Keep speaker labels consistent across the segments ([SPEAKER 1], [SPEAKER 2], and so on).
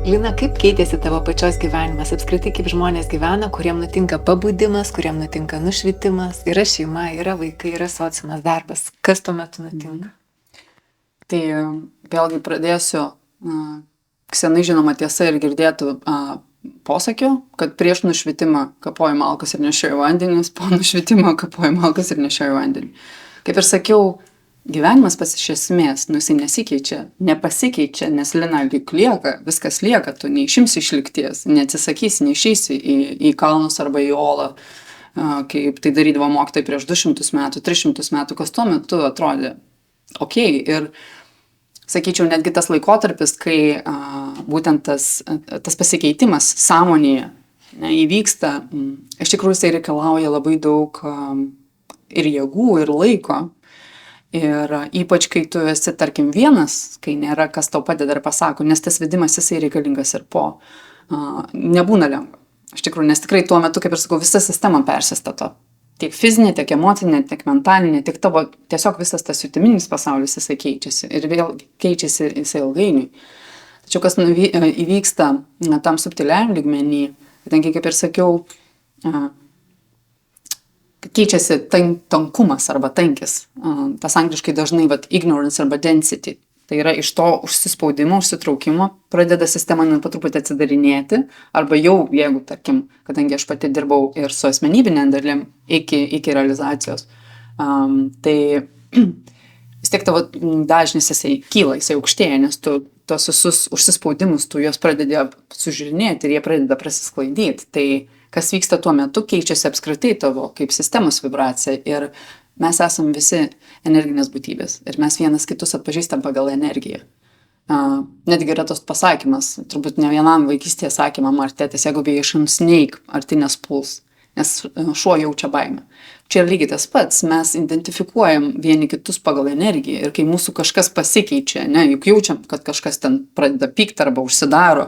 [SPEAKER 1] Lina, kaip keitėsi tavo pačios gyvenimas, apskritai kaip žmonės gyvena, kuriem nutinka pabudimas, kuriem nutinka nušvitimas, yra šeima, yra vaikai, yra sociumas, darbas. Kas tuo metu nutinka?
[SPEAKER 2] Tai vėlgi pradėsiu senai žinoma tiesa ir girdėtų posakio, kad prieš nušvitimą kapoji malkas ir nešioji vandenis, po nušvitimo kapoji malkas ir nešioji vandenį. Kaip ir sakiau, gyvenimas pats iš esmės, jisai nesikeičia, nepasikeičia, nes Lina lyg lieka, viskas lieka, tu neišimsi iš lygties, neatsisakysi, neišeisi į kalnus arba į olą, kaip tai darydavo mokytojai prieš 200 metų, 300 metų, kas tuo metu atrodė ok. Ir sakyčiau, netgi tas laikotarpis, kai būtent tas pasikeitimas sąmonėje įvyksta, iš tikrųjų jisai reikalauja labai daug ir jėgų, ir laiko. Ir ypač, kai tu esi, tarkim, vienas, kai nėra kas tau padeda ir pasako, nes tas vedimas jisai reikalingas ir po. Nebūna lengva. Iš tikrųjų, nes tikrai tuo metu, kaip ir sakau, visa sistema persistato. Tiek fizinė, tiek emocinė, tiek mentalinė, tiek tavo tiesiog visas tas jutiminis pasaulis jisai keičiasi. Ir vėl keičiasi jisai ilgainiui. Tačiau kas įvyksta tam subtiliajam lygmenį, kadangi, kaip ir sakiau, keičiasi tankumas arba tankis. Tas angliškai dažnai ignorance arba density. Tai yra iš to užsispaudimo, užsitraukimo pradeda sistema po truputį atsidarinėti. Arba jau, jeigu, tarkim, kadangi aš pati dirbau ir su asmenybinė dalim iki realizacijos, tai vis tiek tavo dažnis jisai kyla, jisai aukštėja, nes tu tos visus užsispaudimus, tu juos pradedi sužiūrinėti ir jie pradeda prasisklaidyti. Tai kas vyksta tuo metu, keičiasi apskritai tavo kaip sistemos vibracija ir mes esam visi energinės būtybės ir mes vienas kitus atpažįstam pagal energiją. Netgi yra tos pasakymas, turbūt ne vienam vaikystėje sakė mama ar tėtis, jeigu bijai šuns neik, ar tai nespuls, nes šuo jaučia baimę. Čia lygiai tas pats, mes identifikuojam vieni kitus pagal energiją ir kai mūsų kažkas pasikeičia, juk jaučiam, kad kažkas ten pradeda pykti arba užsidaro,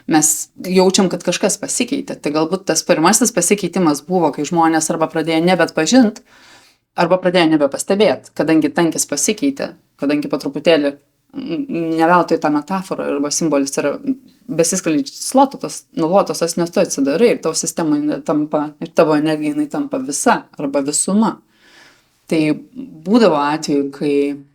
[SPEAKER 2] mes jaučiam, kad kažkas pasikeitė. Tai galbūt tas pirmasis pasikeitimas buvo, kai žmonės arba pradėjo nebeatpažint, arba pradėjo nebepastebėti, kadangi tankis pasikeitė, kadangi po truputėlį, ne veltui ta metafora arba simbolis yra besiskleidžiantis lotosas, nes tu atsidarai ir tavo sistema tampa, ir tavo energija tampa visa arba visuma. Tai būdavo atveju, kai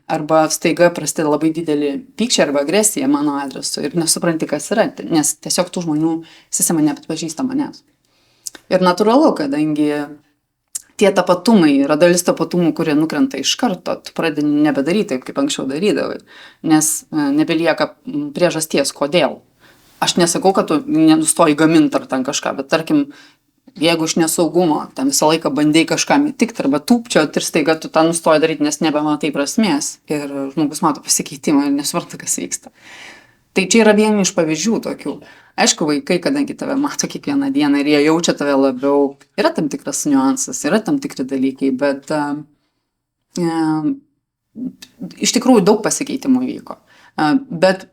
[SPEAKER 2] arba staiga prasideda labai didelį pykčia arba agresija mano adresu ir nesupranti, kas yra, nes tiesiog tų žmonių sistema neatpažįsta manęs. Ir natūralu, kadangi tie tapatumai, yra dalis tapatumų, kurie nukrenta iš karto, tu pradedi nebedaryti taip, kaip anksčiau darydavai, nes nebelieka priežasties, kodėl. Aš nesakau, kad tu nenustoji gaminti ar ten kažką, bet tarkim, jeigu iš nesaugumo, ten visą laiką bandai kažką įtikti arba tūpčioti ir staiga tu tą nustoji daryti, nes nebematai prasmės ir žmogus mato pasikeitimą ir nesupranta, kas vyksta. Tai čia yra vieni iš pavyzdžių tokių. Aišku, vaikai, kadangi tave mato kiekvieną dieną ir jie jaučia tave labiau, yra tam tikras niuansas, yra tam tikri dalykai, bet iš tikrųjų daug pasikeitimų įvyko. Bet,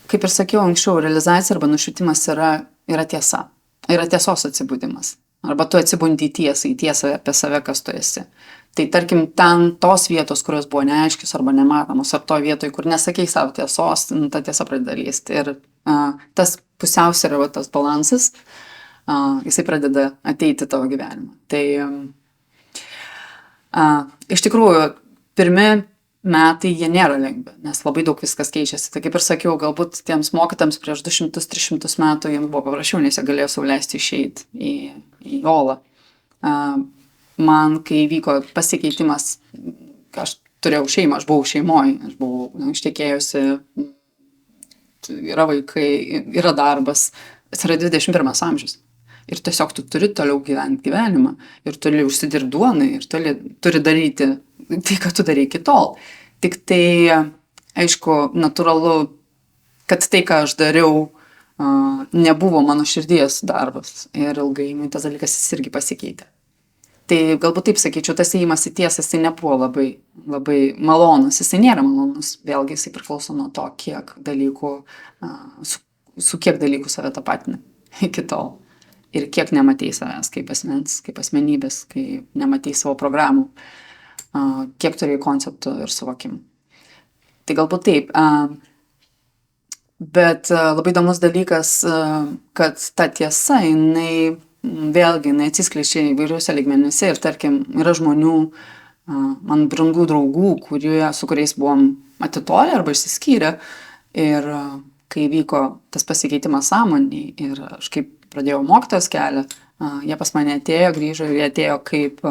[SPEAKER 2] kaip ir sakiau anksčiau, realizacija arba nušvitimas yra tiesa, yra tiesos atsibudimas. Arba tu atsibundi į tiesą apie save, kas tu esi. Tai tarkim, ten tos vietos, kurios buvo neaiškios arba nematomos, ar to vietoj, kur nesakei savo tiesos, ta tiesa pradeda lysti. Ir tas pusiausvyrą arba tas balansas, jisai pradeda ateiti tavo gyvenimą. Tai iš tikrųjų, pirmi metai jie nėra lengvi, nes labai daug viskas keičiasi. Tai kaip ir sakiau, galbūt tiems mokytams prieš 200-300 metų jiems buvo paprasčiau, nes jie galėjo sau leisti išeiti į olą. Man, kai vyko pasikeitimas, aš turėjau šeimą, aš buvau šeimoje, aš buvau ištekėjusi, yra vaikai, yra darbas, tai yra 21 amžius. Ir tiesiog tu turi toliau gyventi gyvenimą ir turi užsidirbti duonai ir turi daryti tai, ką tu darei iki tol. Tik tai, aišku, natūralu, kad tai, ką aš dariau, nebuvo mano širdies darbas ir ilgainiui tas dalykas jis irgi pasikeitė. Tai galbūt taip sakyčiau, tas ėjimas į tiesą, jisai nebuvo labai, labai malonus, jisai nėra malonus, vėlgi jisai priklauso nuo to, kiek dalykų, su kiek dalykų save tapatina iki tol. Ir kiek nematei savęs kaip asmens, kaip asmenybės, kai nematei savo programų, kiek turėjai konceptų ir suvokimų. Tai galbūt taip, Bet labai įdomus dalykas, kad ta tiesa, vėlgi, jinai atsiskleidžia įvairiuose lygmenyse ir tarkim, yra žmonių, man brangų draugų, su kuriais buvom atitolę arba išsiskyrę ir kai vyko tas pasikeitimas sąmonėj ir aš kaip pradėjau mokytojos kelią, jie pas mane atėjo, grįžo ir jie atėjo kaip,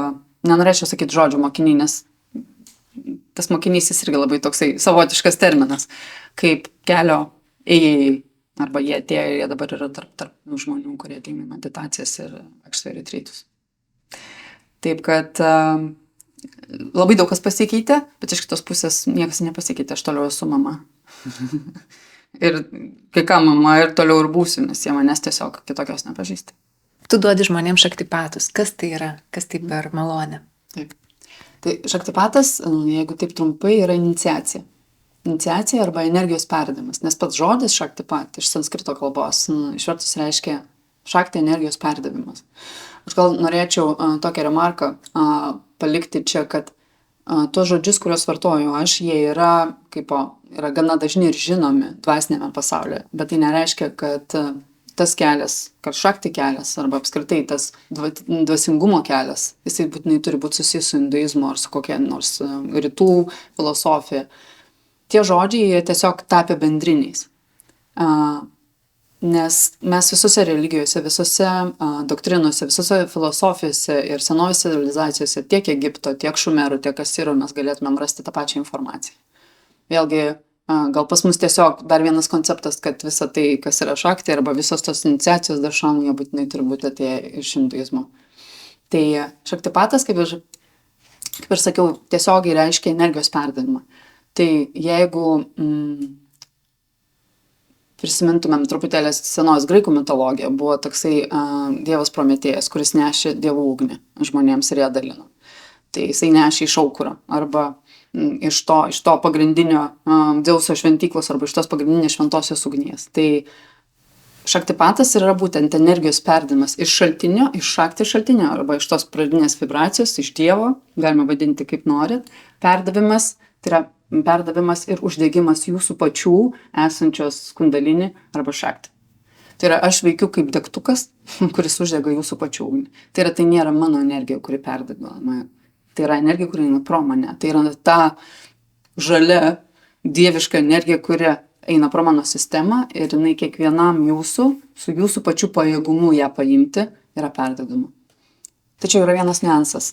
[SPEAKER 2] nenorėčiau sakyti žodžių mokiniai, nes tas mokinys jis irgi labai toksai savotiškas terminas, kaip kelio ėjai, arba jie atėjo ir jie dabar yra tarp žmonių, kurie ateina į meditacijas ir vaikšto į retrytus. Taip kad labai daug kas pasikeitė, bet iš kitos pusės niekas nepasikeitė, aš toliau esu mama. Ir kai ką mama ir toliau ir būsiu, nes jie manęs tiesiog kitokios nepažįsta.
[SPEAKER 1] Tu duodi žmonėms šaktipatus. Kas tai yra? Kas tai per malonę?
[SPEAKER 2] Taip. Tai šaktipatas, jeigu taip trumpai, yra iniciacija. Iniciacija arba energijos perdavimas, nes pats žodis šaktipat iš sanskrito kalbos išvertus reiškia šakti energijos perdavimas. Aš gal norėčiau tokią remarką palikti čia, kad tuos žodžius, kuriuos vartoju aš, jie yra gana dažni ir žinomi dvasinėme pasaulyje, bet tai nereiškia, kad tas kelias, kad šakti kelias arba apskritai tas dvasingumo kelias, jisai būtinai turi būti susijęs su hinduizmu ar su kokia nors rytų filosofija. Tie žodžiai jie tiesiog tapę bendriniais. Nes mes visose religijose, visose doktrinose, visose filosofijose ir senovės civilizacijose, tiek Egipto, tiek Šumerų, tiek Asirų mes galėtumėm rasti tą pačią informaciją. Vėlgi, gal pas mus tiesiog dar vienas konceptas, kad visa tai, kas yra šakti, arba visos tos iniciacijos daršanų, jie būtinai turi būti atėję iš hinduizmo. Tai šaktipatas, kaip ir sakiau, tiesiogiai reiškia energijos perdavimą. Tai jeigu prisimintumėm truputėlį senos graikų mitologiją, buvo toksai dievas Prometėjas, kuris nešė dievų ugnį žmonėms ir ją dalino. Tai jisai nešė iš aukuro arba iš to pagrindinio Dzeuso šventyklos arba iš tos pagrindinės šventosios ugnies. Tai šaktipatas yra būtent energijos perdavimas iš šaltinio, iš šakti šaltinio arba iš tos pradinės vibracijos, iš dievo, galima vadinti kaip norit, perdavimas, tai yra perdavimas ir uždegimas jūsų pačių esančios kundalini arba šakti. Tai yra aš veikiu kaip degtukas, kuris uždega jūsų pačių ugnį. Tai nėra mano energija, kuri perdavama. Tai yra energija, kuri eina pro mane. Tai yra ta žalia dieviška energija, kuri eina pro mano sistemą ir jinai kiekvienam jūsų, su jūsų pačiu pajėgumu ją paimti, yra perdavama. Tačiau yra vienas niuansas.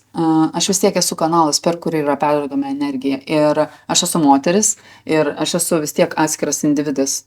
[SPEAKER 2] Aš vis tiek esu kanalas, per kurį yra perduodama energija. Ir aš esu moteris ir aš esu vis tiek atskiras individas,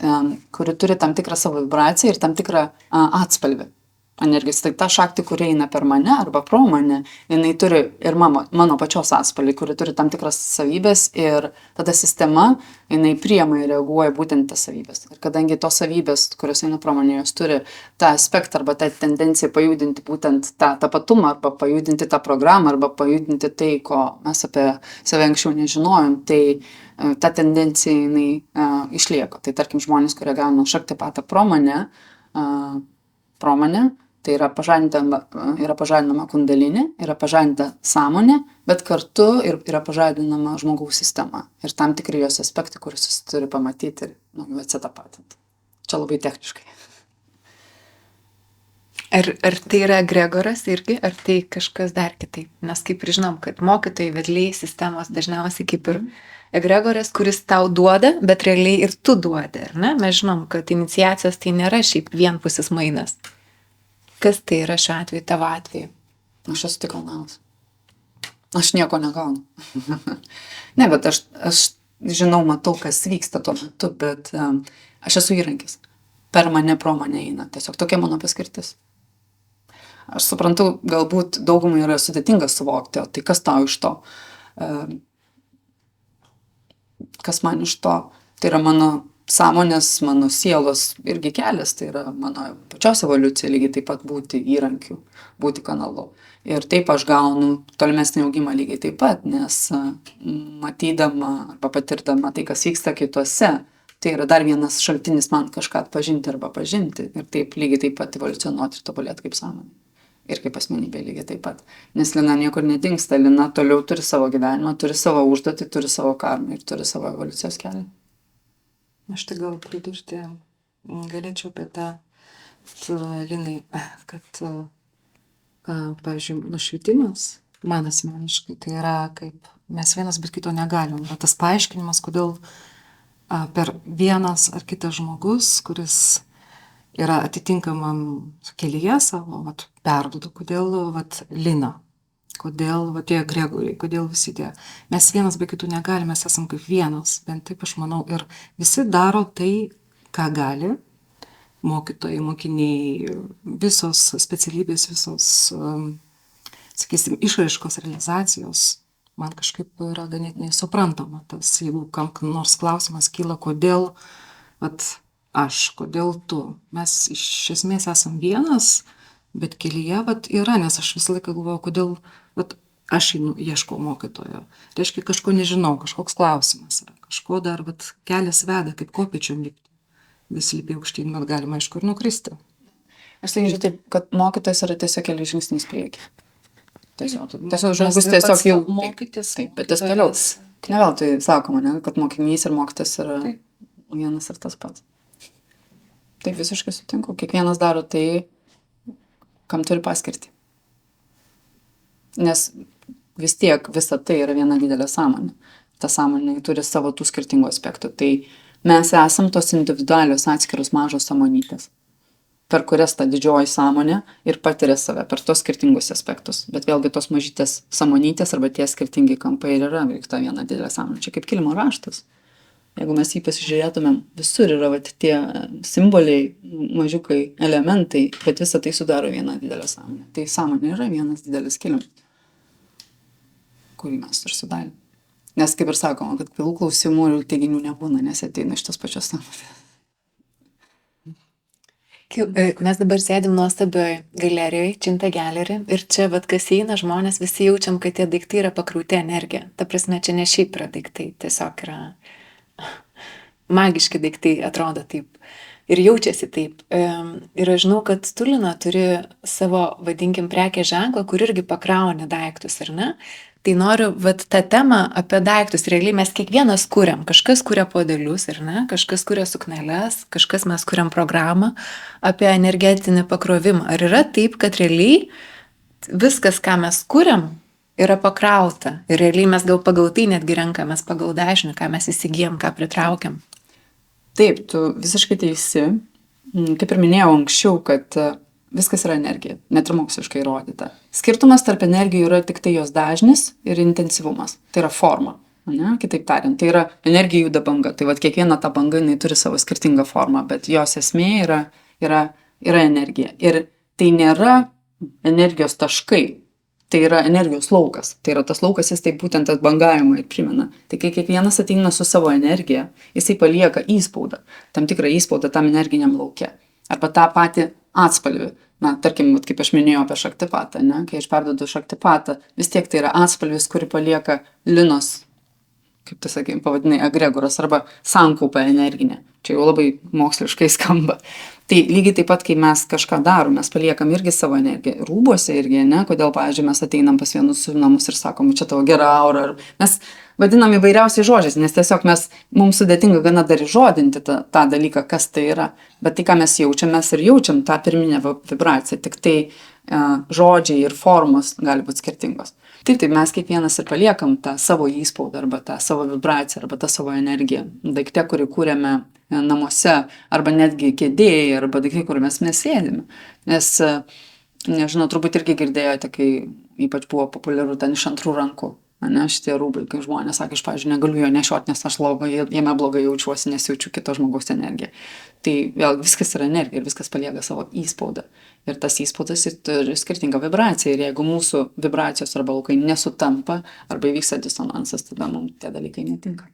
[SPEAKER 2] kuri turi tam tikrą savo vibraciją ir tam tikrą atspalvį energijos. Tai ta šakti, kuri eina per mane arba pro mane, jinai turi ir mano pačios atspalvį, kuri turi tam tikras savybės ir tada sistema, jinai priima ir reaguoja būtent tas savybės. Ir kadangi tos savybės, kurios eina pro mane, jos turi tą aspektą arba tą tendenciją pajudinti būtent tą tapatumą arba pajudinti tą programą arba pajudinti tai, ko mes apie save anksčiau nežinojom, tai ta tendencija jinai išlieka. Tai tarkim žmonės, kurie gauna šaktipatą pro mane, tai yra pažadinama kundalinė, yra pažadinta sąmonė, bet kartu yra pažadinama žmogaus sistema. Ir tam tikri jos aspektai, kuriuos jis turi pamatyti ir jų atsitapatinti. Čia labai techniškai.
[SPEAKER 1] Ar tai yra egregoras irgi, ar tai kažkas dar kitaip? Nes kaip ir žinom, kad mokytojai, vedliai, sistemos dažniausiai kaip ir egregoras, kuris tau duoda, bet realiai ir tu duodi, ar ne? Mes žinom, kad iniciacijos tai nėra šiaip vienpusis mainas. Kas tai yra šiuo atveju, tavo atveju?
[SPEAKER 2] Aš esu tik kanalas. Aš nieko negaunu. Ne, bet aš žinau, matau, kas vyksta tuo metu, bet aš esu įrankis. Per mane, pro mane eina. Tiesiog tokia mano paskirtis. Aš suprantu, galbūt daugumai yra sudėtinga suvokti, o tai kas tau iš to? Kas man iš to? Tai yra mano sąmonės, mano sielos irgi kelias, tai yra mano pačios evoliucija lygiai taip pat būti įrankiu, būti kanalu. Ir taip aš gaunu tolimesnį augimą lygiai taip pat, nes matydama arba patirdama tai, kas vyksta kituose, tai yra dar vienas šaltinis man kažką atpažinti arba pažinti ir taip lygiai taip pat evoliucionuoti ir tobulėti kaip sąmonė. Ir kaip asmenybė lygiai taip pat. Nes Lina niekur nedingsta, Lina toliau turi savo gyvenimą, turi savo užduotį, turi savo karmą ir turi savo evoliucijos kelią.
[SPEAKER 3] Aš tai gal pridurti galėčiau apie tą, Linai, kad, pavyzdžiui, nušvitimas, man asmeniškai, tai yra kaip mes vienas bet kito negalim. Va tas paaiškinimas, kodėl per vienas ar kitas žmogus, kuris yra atitinkamam kelyje savo, vat, perduoda, kodėl vat, Lina, kodėl vat, tie Gregoriai, kodėl visi tie. Mes vienas be kitų negalim, mes esam kaip vienas, bent taip aš manau. Ir visi daro tai, ką gali. Mokytojai, mokiniai, visos specialybės, visos, sakysim, išraiškos, realizacijos, man kažkaip yra ganėtinai suprantama. Tas, jeigu kam nors klausimas kyla, kodėl vat, aš, kodėl tu. Mes iš esmės esam vienas, bet kelyje vat, yra, nes aš visą laiką galvoju, kodėl vat, aš ieškau mokytojo. Reiškia, kažko nežinau, kažkoks klausimas yra, kažko dar vat, kelias veda, kaip kopėčiom lipti. Vis lipi aukštyn, bet galima aišku ir nukristi.
[SPEAKER 2] Aš sakyčiau taip, kad mokytojas yra tiesiog keli žingsniais prieki. Tiesiog žmogus tiesiog jau
[SPEAKER 3] mokytis.
[SPEAKER 2] Taip, bet jis toliau. Ne veltui sakoma, ne, kad mokinys ir mokytas yra vienas ir tas pats. Taip, visiškai sutinku. Kiekvienas daro tai, kam turi paskirtį. Nes vis tiek visa tai yra viena didelė sąmonė. Ta sąmonė turi savo tų skirtingų aspektų. Tai mes esam tos individualios atskiros mažos sąmonytės, per kurias ta didžioji sąmonė ir patiria save per tos skirtingus aspektus. Bet vėlgi tos mažytės sąmonytės arba tie skirtingi kampai ir yra ta viena didelė sąmonė. Čia kaip kilimo raštas. Jeigu mes jį pasižiūrėtumėm, visur yra vat, tie simboliai, mažiukai, elementai, bet visą tai sudaro vieną didelę sąmonę. Tai sąmonė yra vienas didelis kilimas, kurį mes ir sudarėm. Nes kaip ir sakoma, kad pilų klausimų ir teiginių nebūna, nes ateina iš tos pačios sąmonės.
[SPEAKER 1] Mes dabar sėdim nuostabioj galerijoje, Cinta Gallery, ir čia, vat, kas eina, žmonės visi jaučiam, kad tie daiktai yra pakrauti energija. Ta prasme, čia ne šiaip yra daiktai, tiesiog yra magiški daiktai, atrodo taip. Ir jaučiasi taip. Ir aš žinau, kad tu, Lina, turi savo, vadinkim, prekės ženklą, kur irgi pakrauni daiktus, ar ne? Tai noriu, vat, tą temą apie daiktus, realiai mes kiekvienas kuriam, kažkas kuria puodelius, ar ne, kažkas kuria sukneles, kažkas mes kuriam programą apie energetinį pakrovimą. Ar yra taip, kad realiai viskas, ką mes kuriam, yra pakrauta ir realiai mes gal pagal tai netgi renkamės pagal dažnį, ką mes įsigijam, ką pritraukiam?
[SPEAKER 2] Taip, tu visiškai teisi. Kaip ir minėjau anksčiau, kad viskas yra energija, net ir moksliškai įrodyta. Skirtumas tarp energijų yra tik tai jos dažnis ir intensyvumas. Tai yra forma, ne? Kitaip tariant, tai yra energija juda banga. Tai vat kiekviena ta banga, jinai turi savo skirtingą formą, bet jos esmė yra energija. Ir tai nėra energijos taškai, tai yra energijos laukas. Tai yra tas laukas, jis tai būtent tas bangavimą ir primena. Tai kai kiekvienas ateina su savo energija, jisai palieka įspaudą, tam tikrą įspaudą tam energiniam lauke. Arba tą patį atspalvį. Na, tarkim, kaip aš minėjau apie šaktipatą, ne? Kai aš perduodu šaktipatą, vis tiek tai yra atspalvis, kuri palieka Linos, kaip tu sakai, pavadinai, egregoras arba sankaupa energinė. Čia jau labai moksliškai skamba. Tai lygiai taip pat, kai mes kažką darom, mes paliekam irgi savo energiją. Rūbuose irgi, ne? Kodėl, pavyzdžiui, mes ateinam pas vienus namus ir sakom, čia tavo gera aura. Mes vadinam įvairiausiais žodžiais, nes tiesiog mums sudėtinga gana dar įžodinti tą dalyką, kas tai yra. Bet tai, ką mes ir jaučiam tą pirminę vibraciją, tik tai žodžiai ir formos gali būti skirtingos. Taip, mes kiekvienas ir paliekam tą savo įspaudą arba tą savo vibraciją arba tą savo energiją. Daikte, kurį kūrėme namuose arba netgi kėdėje arba daiktai, kur mes sėdime. Nes, nežinau, turbūt irgi girdėjote, kai ypač buvo populiaru ten iš antrų rankų. Ne, šitie rūbai, kai žmonės sako, aš, pavyzdžiui, negaliu jo nešioti, nes aš jame blogai jaučiuosi, nes jaučiu kito žmogaus energiją. Tai vėl viskas yra energija ir viskas palieka savo įspaudą. Ir tas įspaudas turi skirtingą vibraciją. Ir jeigu mūsų vibracijos arba laukai nesutampa, arba įvyksta disonansas, tada mums tie dalykai netinka.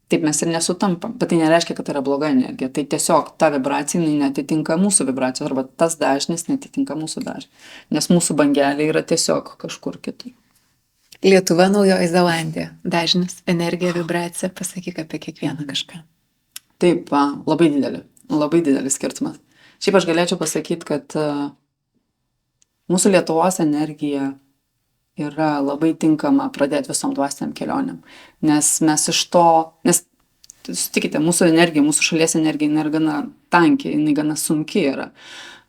[SPEAKER 2] Taip mes ir nesutampam, bet tai nereiškia, kad tai yra bloga energija. Tai tiesiog ta vibracija netitinka mūsų vibracijos, arba tas dažnis netitinka mūsų dažnį. Nes mūsų bangelė yra tiesiog kažkur kitur.
[SPEAKER 1] Lietuva, Naujoji Zelandija. Dažnis, energija, vibracija, pasakyk apie kiekvieną kažką.
[SPEAKER 2] Taip, labai didelis skirtumas. Šiaip aš galėčiau pasakyti, kad mūsų Lietuvos energija yra labai tinkama pradėti visom dvasiniam kelionėm. Nes mes iš to, nes sutikite, mūsų energija, mūsų šalies energija, jinai yra gana tanki, jinai gana sunki yra.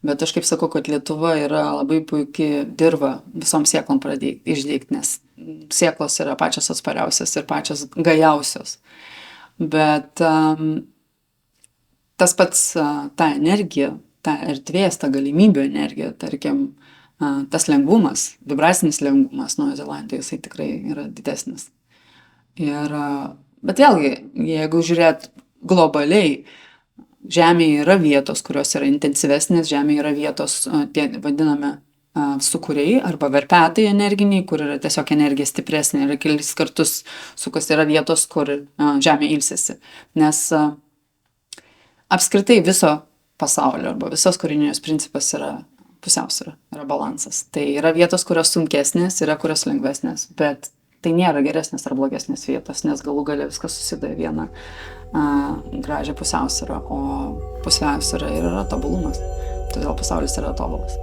[SPEAKER 2] Bet aš kaip sakau, kad Lietuva yra labai puikiai dirba visom sėklom pradėti išdėkti, nes sėklos yra pačios atspariausios ir pačios gajausios. Bet tas pats ta energija, ta erdvės, ta galimybių energija, tarkim, tas lengvumas, vibracinis lengvumas Naujojo Zelandijoje, jisai tikrai yra didesnis. Bet vėlgi, jeigu žiūrėt globaliai, Žemėje yra vietos, kurios yra intensyvesnės, Žemėje yra vietos, tie vadiname sukūriai arba verpetai energiniai, kur yra tiesiog energija stipresnė ir kelis kartus sukasi, yra vietos, kur Žemė ilsisi. Nes apskritai viso pasaulio arba visos kūrinijos principas yra pusiausvyra, yra balansas. Tai yra vietos, kurios sunkesnės, yra kurios lengvesnės, bet tai nėra geresnės ar blogesnės vietos, nes galų gale viskas susideda vieną gražią pusiausvyrą, o pusiausvyra ir yra tobulumas. Todėl pasaulis yra tobulas.